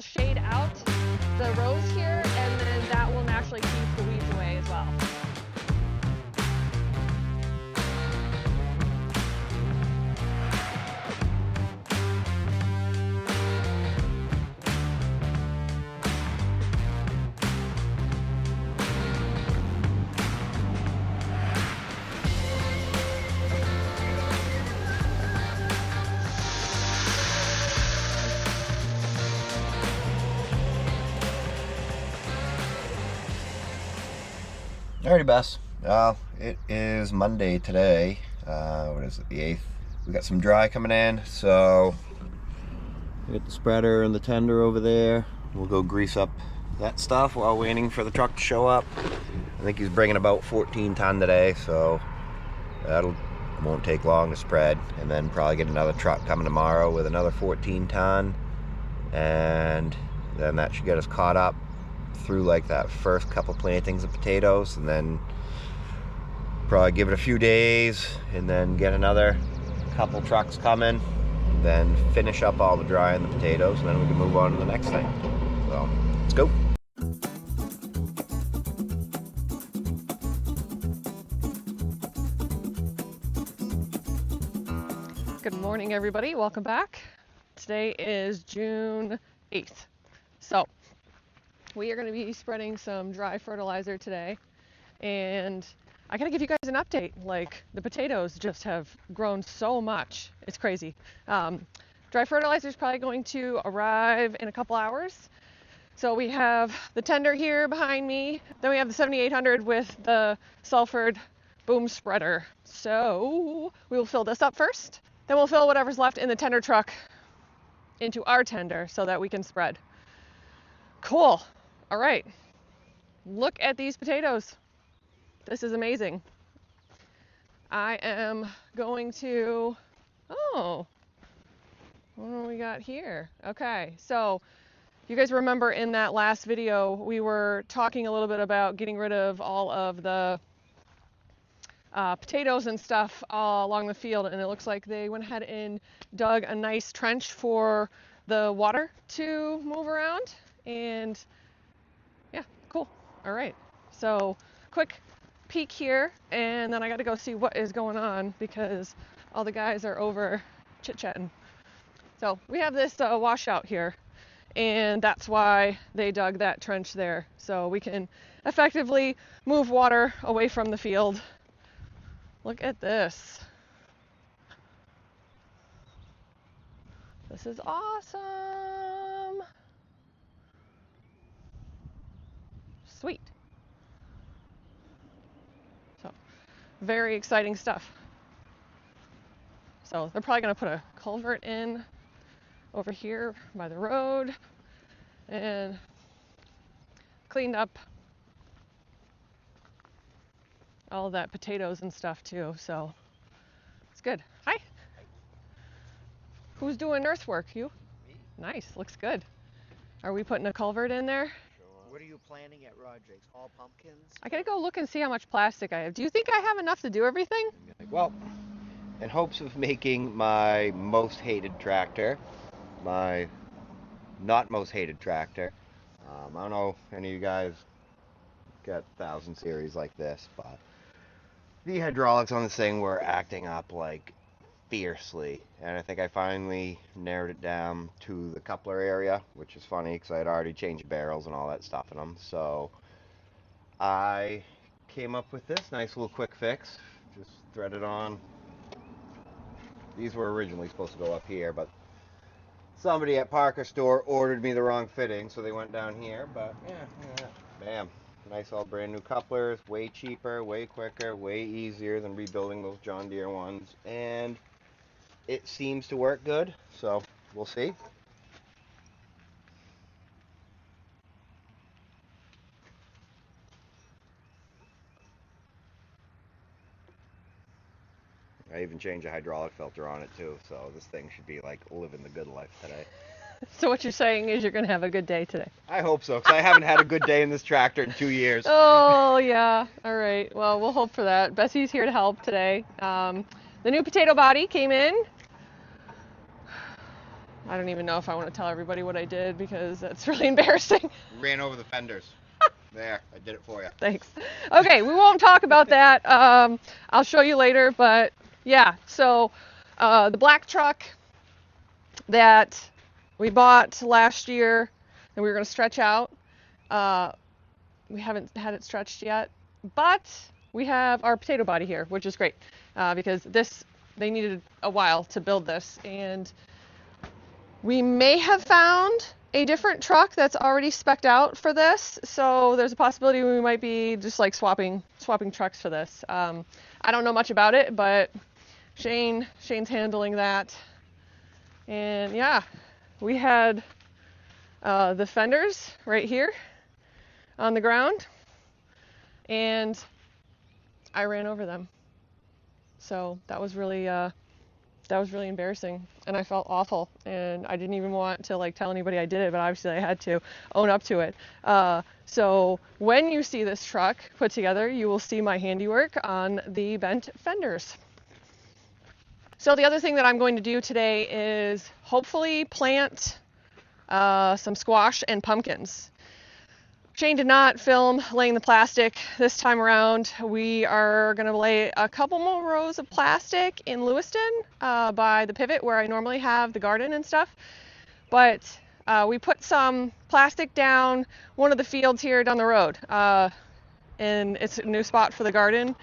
shade out the rows here, and then that will naturally keep the weeds away as well. Alrighty, Bess. It is Monday today. What is it, the 8th? We got some dry coming in, so we got the spreader and the tender over there. We'll go grease up that stuff while waiting for the truck to show up. I think he's bringing about 14 ton today, so won't take long to spread. And then probably get another truck coming tomorrow with another 14 ton, and then that should get us caught up through like that first couple plantings of potatoes, and then probably give it a few days and then get another couple trucks coming, then finish up all the dry and the potatoes, and then we can move on to the next thing. So let's go. Good morning, everybody. Welcome back. Today is June 8th. So we are going to be spreading some dry fertilizer today, and I got to give you guys an update. Like, the potatoes just have grown so much. It's crazy. Dry fertilizer is probably going to arrive in a couple hours. So we have the tender here behind me. Then we have the 7800 with the sulfured boom spreader. So we will fill this up first. Then we'll fill whatever's left in the tender truck into our tender so that we can spread. Cool. All right. Look at these potatoes. This is amazing. I am going to, what do we got here? Okay, so you guys remember in that last video, we were talking a little bit about getting rid of all of the potatoes and stuff along the field, and it looks like they went ahead and dug a nice trench for the water to move around, and yeah, cool. All right, so quick peek here, and then I got to go see what is going on because all the guys are over chit-chatting. So we have this washout here, and that's why they dug that trench there, so we can effectively move water away from the field. Look at this. This is awesome. Sweet. So, very exciting stuff. So they're probably going to put a culvert in over here by the road and cleaned up all that potatoes and stuff too. So it's good. Hi. Who's doing earthwork? You? Me? Nice. Looks good. Are we putting a culvert in there? What are you planting at Roderick's? All pumpkins? I gotta go look and see how much plastic I have. Do you think I have enough to do everything? Well, in hopes of making my most hated tractor, my not most hated tractor. I don't know if any of you guys got 1000 series like this, but the hydraulics on this thing were acting up like fiercely, and I think I finally narrowed it down to the coupler area, which is funny because I had already changed barrels and all that stuff in them. So I came up with this nice little quick fix. Just thread it on. These were originally supposed to go up here, but somebody at Parker store ordered me the wrong fitting, so they went down here. But yeah, bam. Nice all brand new couplers, way cheaper, way quicker, way easier than rebuilding those John Deere ones, and it seems to work good, so we'll see. I even changed a hydraulic filter on it too, so this thing should be like living the good life today. So what you're saying is you're gonna have a good day today. I hope so, because I haven't had a good day in this tractor in 2 years. Oh yeah. All right. Well, we'll hope for that. Bessie's here to help today. The new potato body came in. I don't even know if I want to tell everybody what I did because that's really embarrassing. Ran over the fenders. There, I did it for you. Thanks. Okay, we won't talk about that. I'll show you later, but yeah, so the black truck that we bought last year and we were going to stretch out, we haven't had it stretched yet, but we have our potato body here, which is great because they needed a while to build this, and we may have found a different truck that's already spec'd out for this, so there's a possibility we might be just like swapping trucks for this. I don't know much about it, but Shane's handling that, and yeah, we had the fenders right here on the ground, and I ran over them. So that was really embarrassing, and I felt awful, and I didn't even want to like tell anybody I did it, but obviously I had to own up to it. So when you see this truck put together, you will see my handiwork on the bent fenders. So the other thing that I'm going to do today is hopefully plant some squash and pumpkins. Shane did not film laying the plastic this time around. We are going to lay a couple more rows of plastic in Lewiston by the pivot where I normally have the garden and stuff. But we put some plastic down one of the fields here down the road, and it's a new spot for the garden.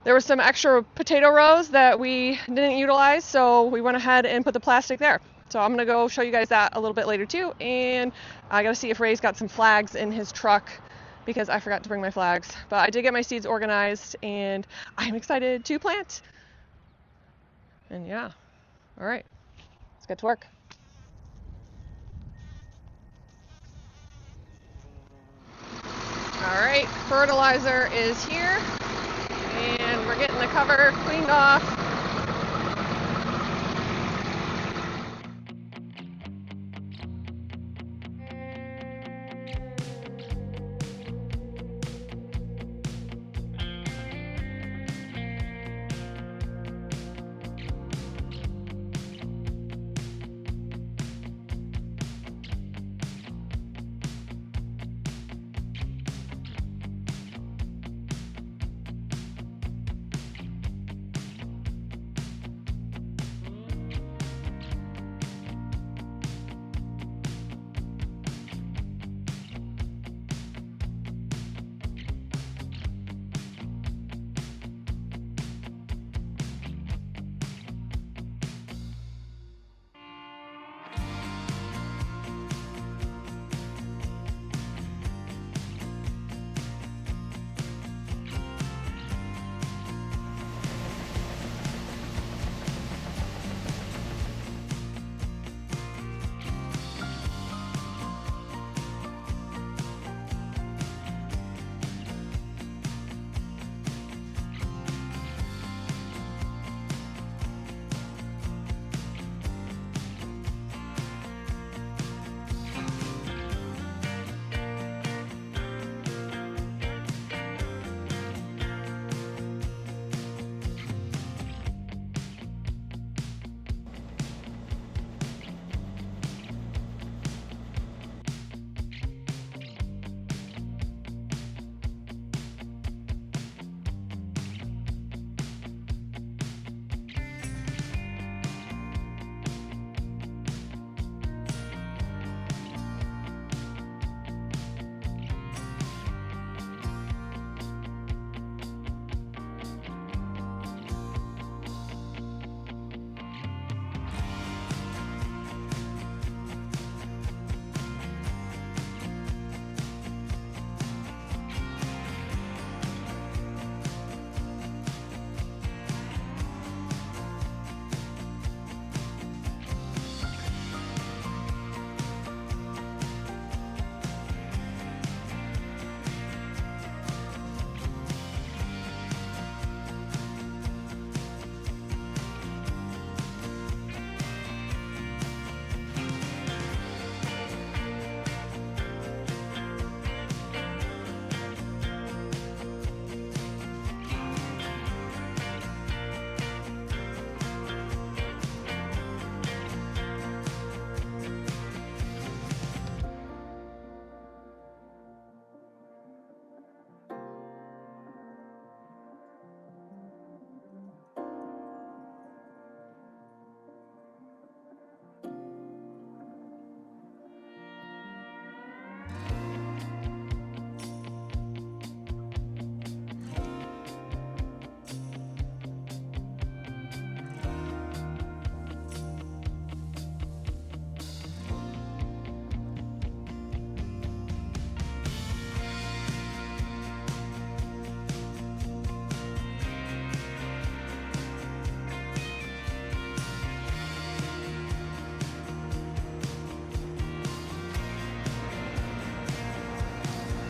There were some extra potato rows that we didn't utilize, so we went ahead and put the plastic there. So I'm gonna go show you guys that a little bit later too, and I gotta see if Ray's got some flags in his truck because I forgot to bring my flags. But I did get my seeds organized, and I'm excited to plant. And yeah, all right, let's get to work. All right, fertilizer is here, and we're getting the cover cleaned off.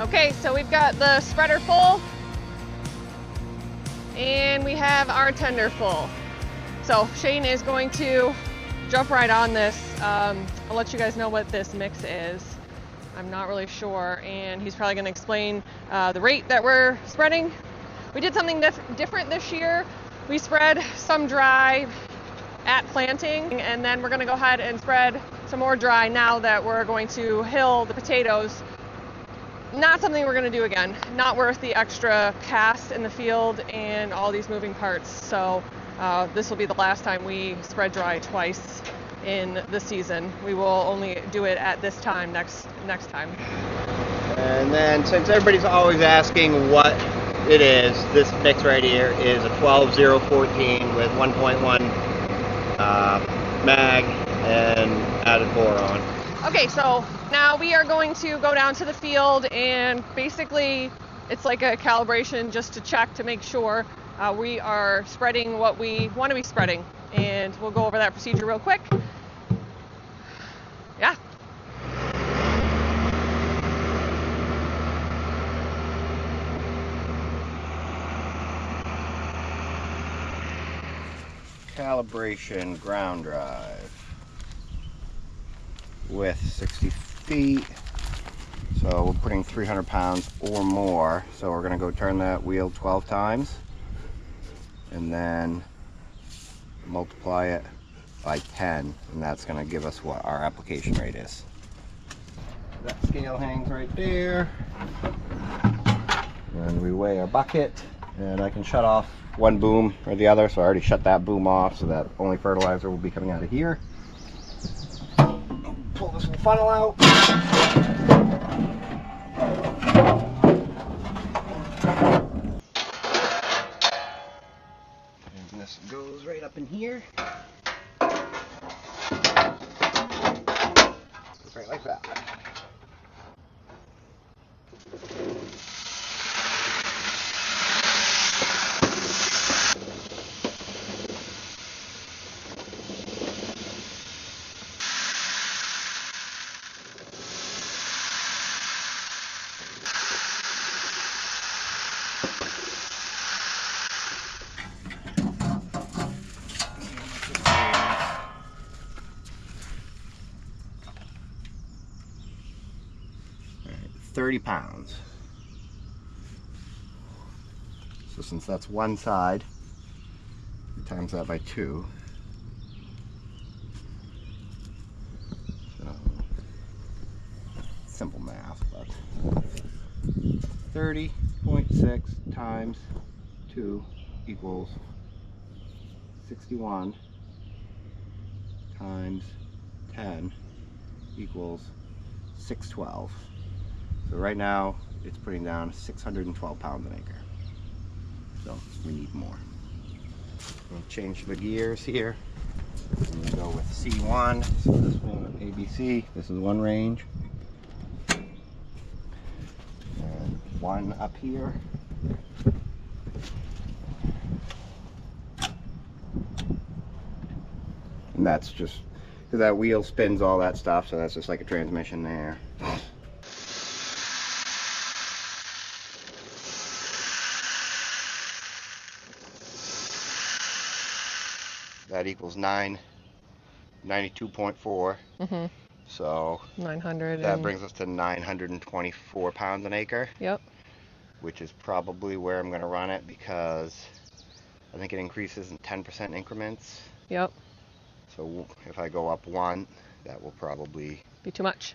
Okay, so we've got the spreader full and we have our tender full. So Shane is going to jump right on this. I'll let you guys know what this mix is. I'm not really sure, and he's probably going to explain the rate that we're spreading. We did something different this year. We spread some dry at planting, and then we're going to go ahead and spread some more dry now that we're going to hill the potatoes. Not something we're going to do again. Not worth the extra cast in the field and all these moving parts. So this will be the last time we spread dry twice in the season. We will only do it at this time next time. And then, since everybody's always asking what it is, this mix right here is a 12-0-14 with 1.1 mag and added boron. Okay, so now we are going to go down to the field, and basically it's like a calibration just to check to make sure we are spreading what we want to be spreading. And we'll go over that procedure real quick. Yeah. Calibration ground drive with 60 feet. So we're putting 300 pounds or more. So we're going to go turn that wheel 12 times and then multiply it by 10, and that's going to give us what our application rate is. That scale hangs right there, and we weigh our bucket, and I can shut off one boom or the other, so I already shut that boom off so that only fertilizer will be coming out of here. Pull this funnel out. And this goes right up in here. Right like that. All right, 30 pounds. So since that's one side, we times that by 2. So, simple math, but 30.6 times 2 equals 61 times 10 equals 612. So right now it's putting down 612 pounds an acre. So we need more. We'll change the gears here. And we go with C1. So this one, ABC. This is one range. And one up here. And that's just because that wheel spins all that stuff, so that's just like a transmission there. That equals 92.4. Mm-hmm. So 900. that brings us to 924 pounds an acre. Yep. Which is probably where I'm going to run it, because I think it increases in 10% increments. Yep. So if I go up 1, that will probably be too much.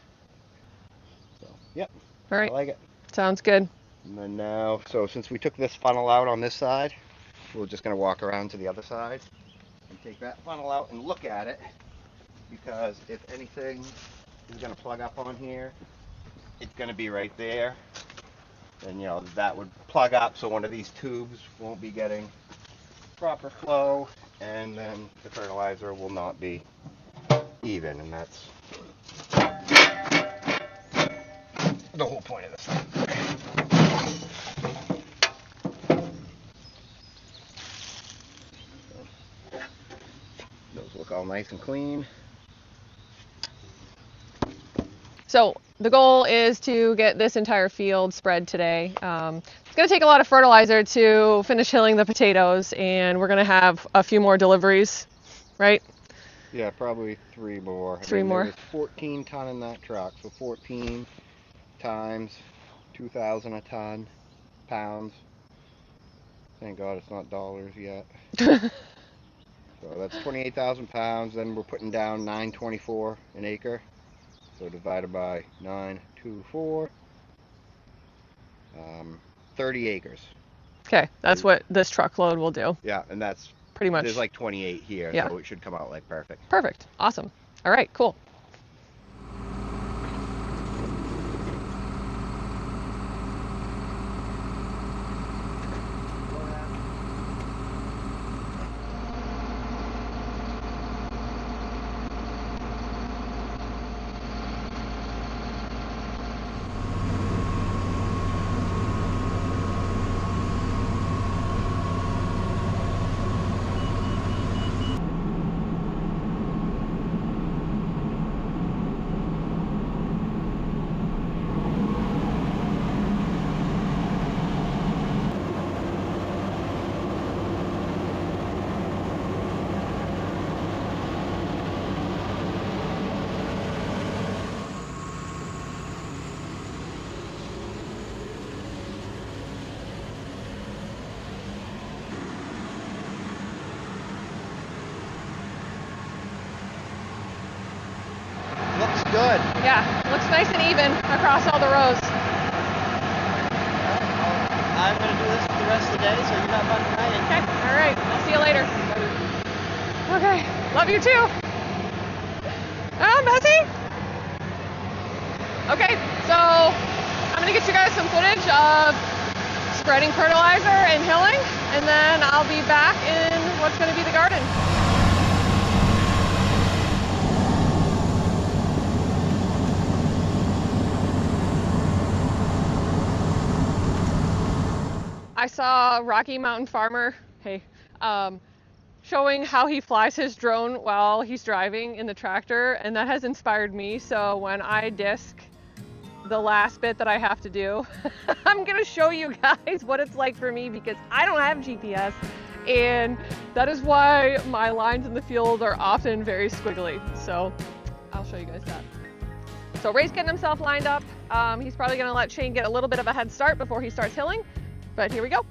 So yep. All right. I like it. Sounds good. And then now, so since we took this funnel out on this side, we're just going to walk around to the other side and take that funnel out and look at it, because if anything is going to plug up on here, it's going to be right there. And you know, that would plug up, so one of these tubes won't be getting proper flow, and then the fertilizer will not be even, and that's the whole point of this thing. Those look all nice and clean. So the goal is to get this entire field spread today. It's going to take a lot of fertilizer to finish hilling the potatoes, and we're going to have a few more deliveries, right? Yeah, probably 3 more. Three more. There was 14 ton in that truck, so 14 times 2,000 a ton, pounds. Thank God it's not dollars yet. So that's 28,000 pounds. Then we're putting down 924 an acre. So divided by 924, 30 acres. Okay, that's what this truckload will do. Yeah, and that's pretty much. There's like 28 here, yeah. So it should come out like perfect. Perfect. Awesome. All right, cool. Looks good. Yeah, looks nice and even across all the rows. I'm going to do this for the rest of the day, so you're not bugging my in. Okay, all right. I'll see you later. Okay, love you too. Bessie? Okay, so I'm going to get you guys some footage of spreading fertilizer and hilling, and then I'll be back in what's going to be the garden. I saw Rocky Mountain Farmer, hey, showing how he flies his drone while he's driving in the tractor, and that has inspired me. So when I disc the last bit that I have to do, I'm gonna show you guys what it's like for me, because I don't have GPS, and that is why my lines in the field are often very squiggly. So I'll show you guys that. So Ray's getting himself lined up. He's probably gonna let Shane get a little bit of a head start before he starts hilling. But here we go.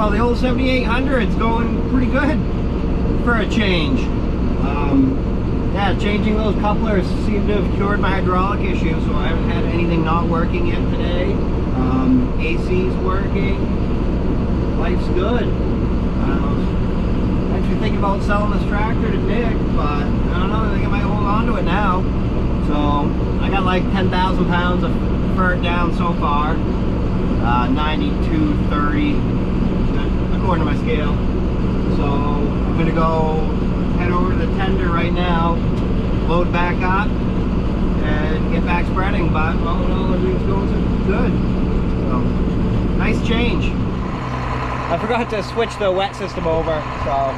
Well, the old 7800's going pretty good for a change. Yeah, changing those couplers seemed to have cured my hydraulic issue, so I haven't had anything not working yet today. AC's working. Life's good. Actually thinking about selling this tractor to Nick, but I don't know, I think I might hold on to it now. So I got like 10,000 pounds of fert down so far. 92.30 according to my scale. So I'm gonna go head over to the tender right now, load back up, and get back spreading. But all in all, everything's going good. So nice change. I forgot to switch the wet system over, so.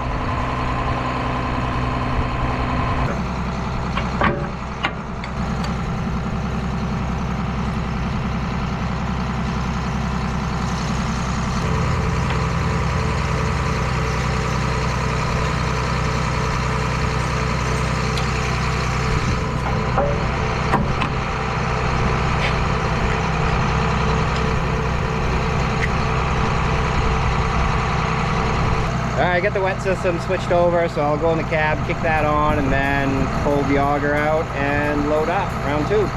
Alright, get the wet system switched over, so I'll go in the cab, kick that on, and then pull the auger out and load up, round 2.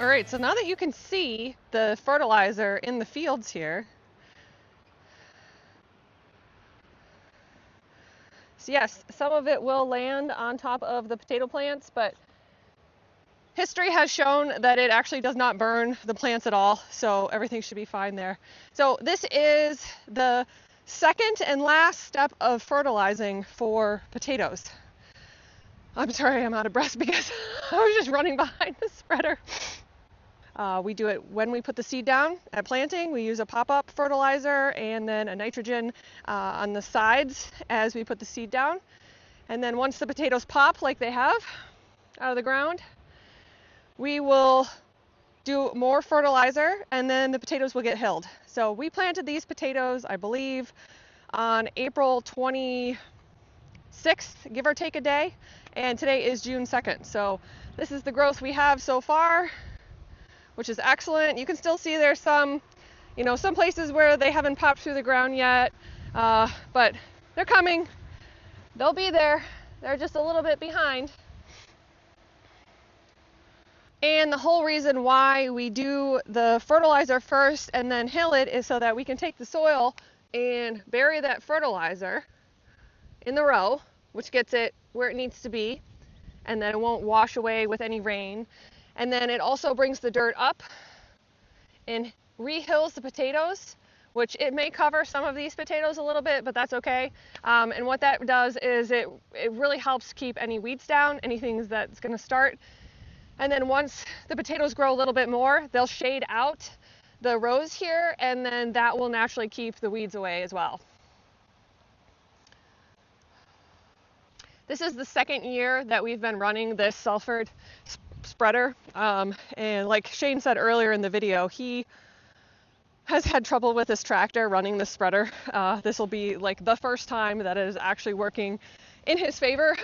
All right, so now that you can see the fertilizer in the fields here, so yes, some of it will land on top of the potato plants, but history has shown that it actually does not burn the plants at all, so everything should be fine there. So this is the second and last step of fertilizing for potatoes. I'm sorry, I'm out of breath because I was just running behind the spreader. We do it when we put the seed down at planting. We use a pop-up fertilizer and then a nitrogen on the sides as we put the seed down. And then once the potatoes pop like they have out of the ground, we will do more fertilizer and then the potatoes will get hilled. So we planted these potatoes, I believe, on April 26th, give or take a day. And today is June 2nd. So this is the growth we have so far, which is excellent. You can still see there's some, some places where they haven't popped through the ground yet, but they're coming. They'll be there. They're just a little bit behind. And the whole reason why we do the fertilizer first and then hill it is so that we can take the soil and bury that fertilizer in the row, which gets it where it needs to be, and then it won't wash away with any rain. And then it also brings the dirt up and re-hills the potatoes which it may cover some of these potatoes a little bit, but that's okay. And what that does is it really helps keep any weeds down, anything that's going to start. And then once the potatoes grow a little bit more, they'll shade out the rows here, and then that will naturally keep the weeds away as well. This is the second year that we've been running this Salford spreader. And like Shane said earlier in the video, he has had trouble with his tractor running the spreader. This will be like the first time that it is actually working in his favor.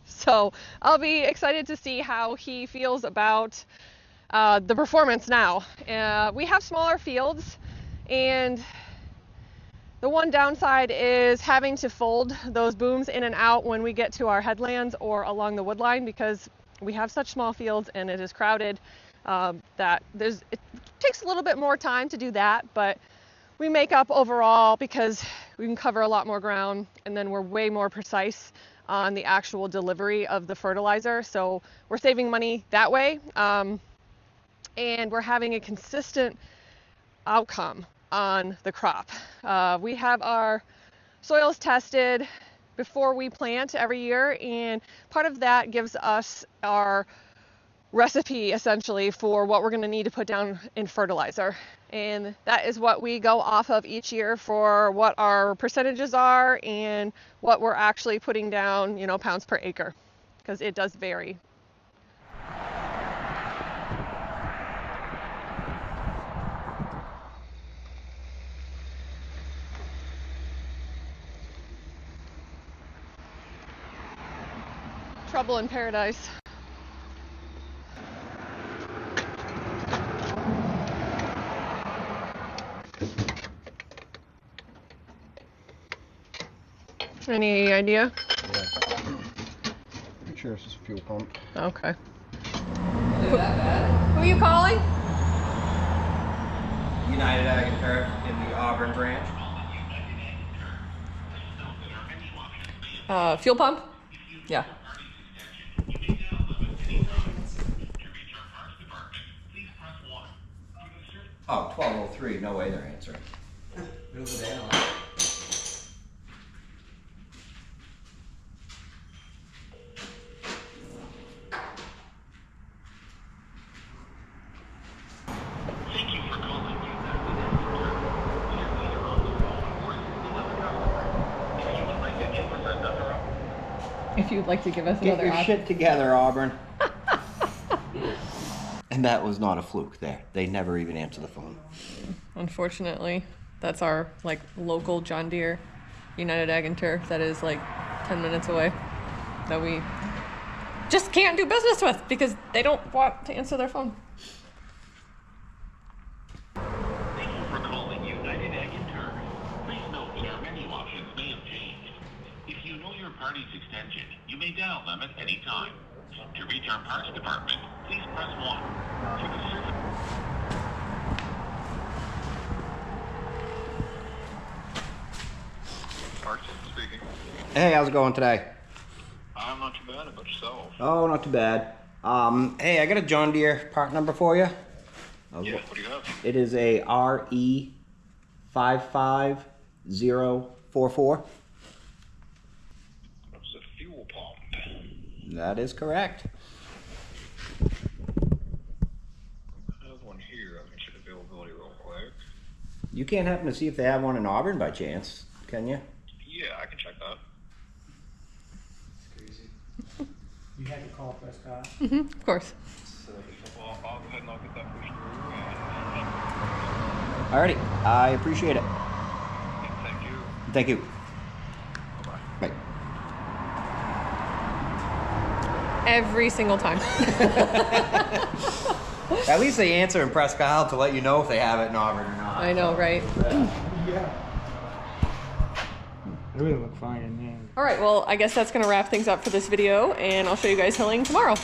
So I'll be excited to see how he feels about the performance now. We have smaller fields, and the one downside is having to fold those booms in and out when we get to our headlands or along the wood line, because we have such small fields and it is crowded that it takes a little bit more time to do that, but we make up overall because we can cover a lot more ground, and then we're way more precise on the actual delivery of the fertilizer. So we're saving money that way. And we're having a consistent outcome on the crop. We have our soils tested before we plant every year, and part of that gives us our recipe essentially for what we're going to need to put down in fertilizer. And that is what we go off of each year for what our percentages are and what we're actually putting down, you know, pounds per acre, because it does vary. Trouble in paradise. Any idea? Yeah. Pretty sure it's just a fuel pump. Okay. Who are you calling? United Ag and Turf in the Auburn branch. Fuel pump? Yeah. Oh, 1203. No way they're answering. Middle of the day. If you'd like to give us Get another your option. shit together, Auburn. And that was not a fluke there. They never even answer the phone. Unfortunately, that's our like local John Deere United Ag and Turf that is like 10 minutes away, that we just can't do business with because they don't want to answer their phone. Thank you for calling United Ag and Turf. Please note that our menu options may have changed. If you know your party's extension, you may dial them at any time. To reach our parts department, please press 1. For the service... Parts speaking. Hey, how's it going today? I'm not too bad. About yourself? Oh, not too bad. Hey, I got a John Deere part number for you. Yeah, what do you have? It is a RE55044. It's a fuel pump. That is correct. I have one here. I can check availability real quick. You can't happen to see if they have one in Auburn by chance, can you? Yeah, I can check that. You had to call Prescott. Of course. Well, I'll go ahead and I'll get that pushed through. Alrighty, I appreciate it. And thank you. Thank you. Bye-bye. Bye. Every single time. At least they answer and press Kyle to let you know if they have it in Auburn or not. I know, right? Yeah. It really looked fine in the end. All right, well, I guess that's going to wrap things up for this video, and I'll show you guys hilling tomorrow.